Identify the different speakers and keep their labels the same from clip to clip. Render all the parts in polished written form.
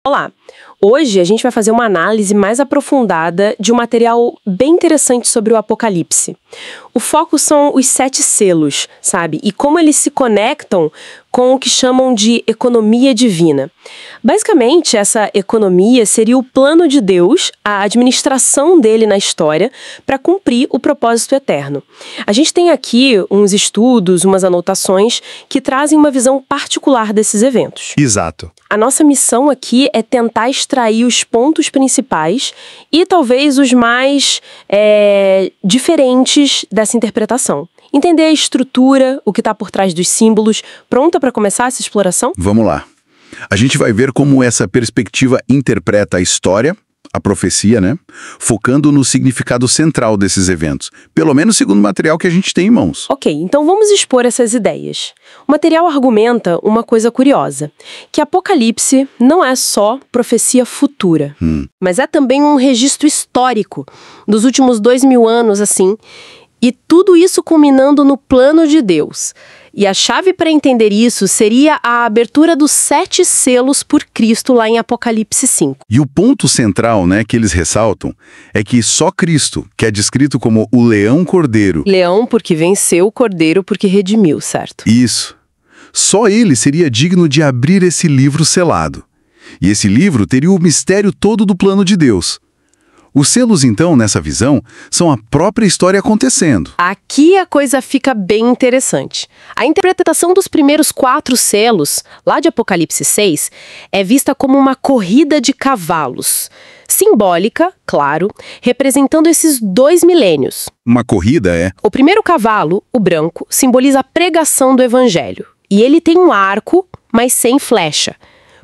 Speaker 1: Olá! Hoje a gente vai fazer uma análise mais aprofundada de um material bem interessante sobre o Apocalipse. O foco são os 7 selos, sabe? E como eles se conectam com o que chamam de economia divina. Basicamente, essa economia seria o plano de Deus, a administração dele na história, para cumprir o propósito eterno. A gente tem aqui uns estudos, umas anotações que trazem uma visão particular desses eventos.
Speaker 2: Exato.
Speaker 1: A nossa missão aqui é tentar extrair os pontos principais e talvez os mais diferentes dessa interpretação. Entender a estrutura, o que está por trás dos símbolos. Pronta para começar essa exploração?
Speaker 2: Vamos lá. A gente vai ver como essa perspectiva interpreta a história, a profecia, né? Focando no significado central desses eventos. Pelo menos segundo o material que a gente tem em mãos.
Speaker 1: Ok, então vamos expor essas ideias. O material argumenta uma coisa curiosa, que Apocalipse não é só profecia futura, mas é também um registro histórico dos últimos 2000 anos, assim, e tudo isso culminando no plano de Deus. E a chave para entender isso seria a abertura dos 7 selos por Cristo lá em Apocalipse 5.
Speaker 2: E o ponto central, né, que eles ressaltam é que só Cristo, que é descrito como o leão cordeiro.
Speaker 1: Leão porque venceu, o cordeiro porque redimiu, certo?
Speaker 2: Isso. Só ele seria digno de abrir esse livro selado. E esse livro teria o mistério todo do plano de Deus. Os selos, então, nessa visão, são a própria história acontecendo.
Speaker 1: Aqui a coisa fica bem interessante. A interpretação dos primeiros 4 selos, lá de Apocalipse 6, é vista como uma corrida de cavalos. Simbólica, claro, representando esses 2 milênios.
Speaker 2: Uma corrida é...
Speaker 1: O primeiro cavalo, o branco, simboliza a pregação do evangelho. E ele tem um arco, mas sem flecha.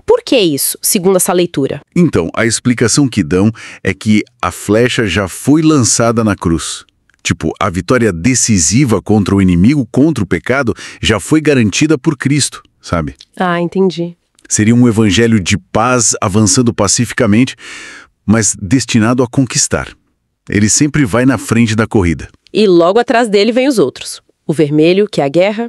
Speaker 1: Por que isso, segundo essa leitura?
Speaker 2: Então, a explicação que dão é que a flecha já foi lançada na cruz. Tipo, a vitória decisiva contra o inimigo, contra o pecado, já foi garantida por Cristo, sabe?
Speaker 1: Ah, entendi.
Speaker 2: Seria um evangelho de paz avançando pacificamente, mas destinado a conquistar. Ele sempre vai na frente da corrida.
Speaker 1: E logo atrás dele vem os outros. O vermelho, que é a guerra,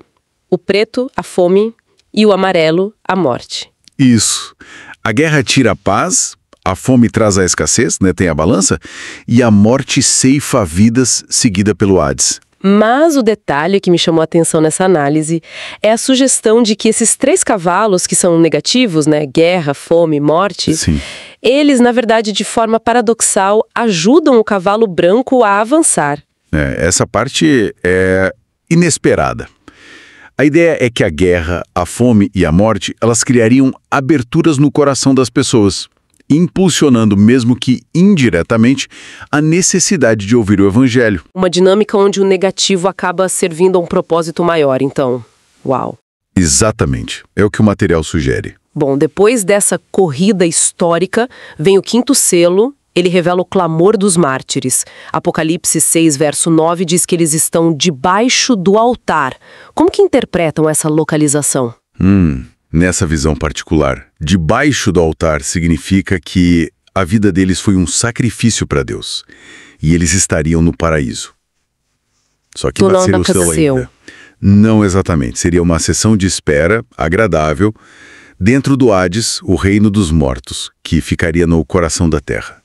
Speaker 1: o preto, a fome, e o amarelo, a morte.
Speaker 2: Isso. A guerra tira a paz, a fome traz a escassez, né, tem a balança, e a morte ceifa vidas, seguida pelo Hades.
Speaker 1: Mas o detalhe que me chamou a atenção nessa análise é a sugestão de que esses 3 cavalos, que são negativos, né, guerra, fome, morte,
Speaker 2: Sim.
Speaker 1: Eles, na verdade, de forma paradoxal, ajudam o cavalo branco a avançar.
Speaker 2: Essa parte é inesperada. A ideia é que a guerra, a fome e a morte, elas criariam aberturas no coração das pessoas, impulsionando, mesmo que indiretamente, a necessidade de ouvir o evangelho.
Speaker 1: Uma dinâmica onde o negativo acaba servindo a um propósito maior, então. Uau!
Speaker 2: Exatamente. É o que o material sugere.
Speaker 1: Bom, depois dessa corrida histórica, vem o 5º selo. Ele revela o clamor dos mártires. Apocalipse 6, verso 9, diz que eles estão debaixo do altar. Como que interpretam essa localização?
Speaker 2: Nessa visão particular, debaixo do altar significa que a vida deles foi um sacrifício para Deus. E eles estariam no paraíso. Só que não seria o céu ainda. Não exatamente. Seria uma sessão de espera agradável dentro do Hades, o reino dos mortos, que ficaria no coração da terra.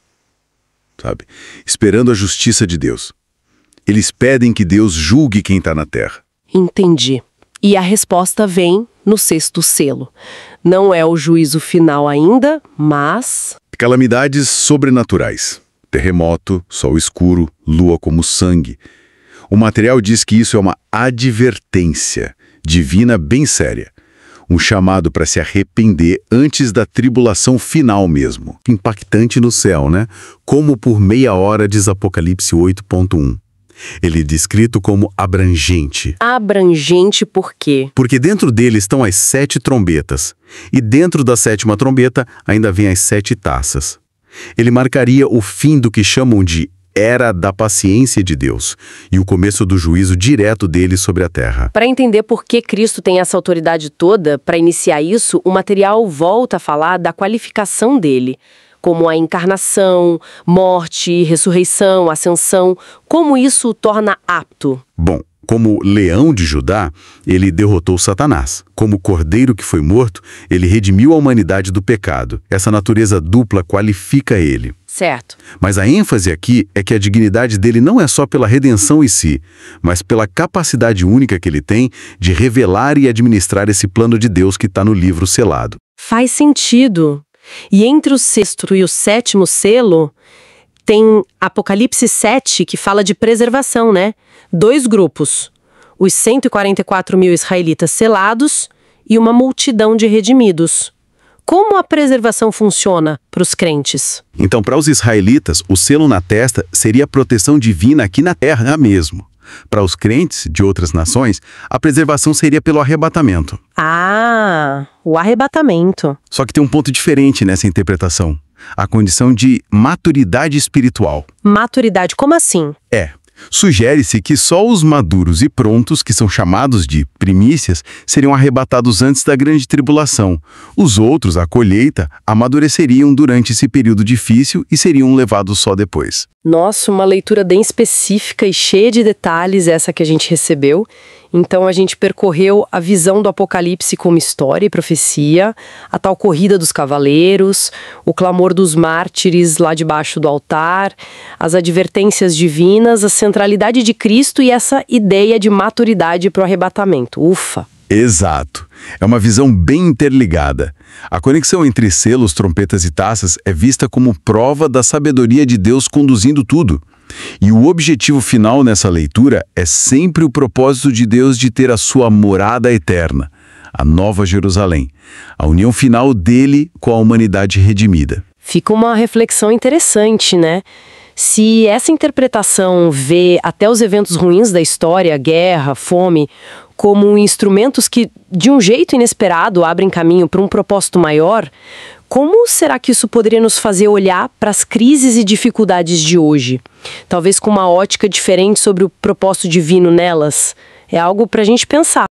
Speaker 2: Sabe? Esperando a justiça de Deus. Eles pedem que Deus julgue quem está na terra.
Speaker 1: Entendi. E a resposta vem no 6º selo. Não é o juízo final ainda, mas...
Speaker 2: Calamidades sobrenaturais. Terremoto, sol escuro, lua como sangue. O material diz que isso é uma advertência divina bem séria. Um chamado para se arrepender antes da tribulação final mesmo. Impactante no céu, né? Como por meia hora, diz Apocalipse 8.1. Ele é descrito como abrangente.
Speaker 1: Abrangente por quê?
Speaker 2: Porque dentro dele estão as 7 trombetas. E dentro da 7ª trombeta ainda vem as 7 taças. Ele marcaria o fim do que chamam de Era da paciência de Deus e o começo do juízo direto dele sobre a terra.
Speaker 1: Para entender por que Cristo tem essa autoridade toda, para iniciar isso, o material volta a falar da qualificação dele, como a encarnação, morte, ressurreição, ascensão, como isso o torna apto.
Speaker 2: Bom, Como leão de Judá, ele derrotou Satanás. Como cordeiro que foi morto, ele redimiu a humanidade do pecado. Essa natureza dupla qualifica ele.
Speaker 1: Certo.
Speaker 2: Mas a ênfase aqui é que a dignidade dele não é só pela redenção em si, mas pela capacidade única que ele tem de revelar e administrar esse plano de Deus que está no livro selado.
Speaker 1: Faz sentido. E entre o sexto e o sétimo selo, tem Apocalipse 7, que fala de preservação, né? 2 grupos. Os 144 mil israelitas selados e uma multidão de redimidos. Como a preservação funciona para os crentes?
Speaker 2: Então, para os israelitas, o selo na testa seria a proteção divina aqui na terra mesmo. Para os crentes de outras nações, a preservação seria pelo arrebatamento.
Speaker 1: Ah, o arrebatamento.
Speaker 2: Só que tem um ponto diferente nessa interpretação. A condição de maturidade espiritual.
Speaker 1: Maturidade, como assim?
Speaker 2: Sugere-se que só os maduros e prontos, que são chamados de primícias, seriam arrebatados antes da grande tribulação. Os outros, a colheita, amadureceriam durante esse período difícil e seriam levados só depois.
Speaker 1: Nossa, uma leitura bem específica e cheia de detalhes essa que a gente recebeu. Então a gente percorreu a visão do Apocalipse como história e profecia, a tal corrida dos cavaleiros, o clamor dos mártires lá debaixo do altar, as advertências divinas, a centralidade de Cristo e essa ideia de maturidade para o arrebatamento. Ufa!
Speaker 2: Exato. É uma visão bem interligada. A conexão entre selos, trompetas e taças é vista como prova da sabedoria de Deus conduzindo tudo. E o objetivo final nessa leitura é sempre o propósito de Deus de ter a sua morada eterna, a Nova Jerusalém, a união final dele com a humanidade redimida.
Speaker 1: Fica uma reflexão interessante, né? Se essa interpretação vê até os eventos ruins da história, guerra, fome, como instrumentos que, de um jeito inesperado, abrem caminho para um propósito maior, como será que isso poderia nos fazer olhar para as crises e dificuldades de hoje? Talvez com uma ótica diferente sobre o propósito divino nelas. É algo para a gente pensar.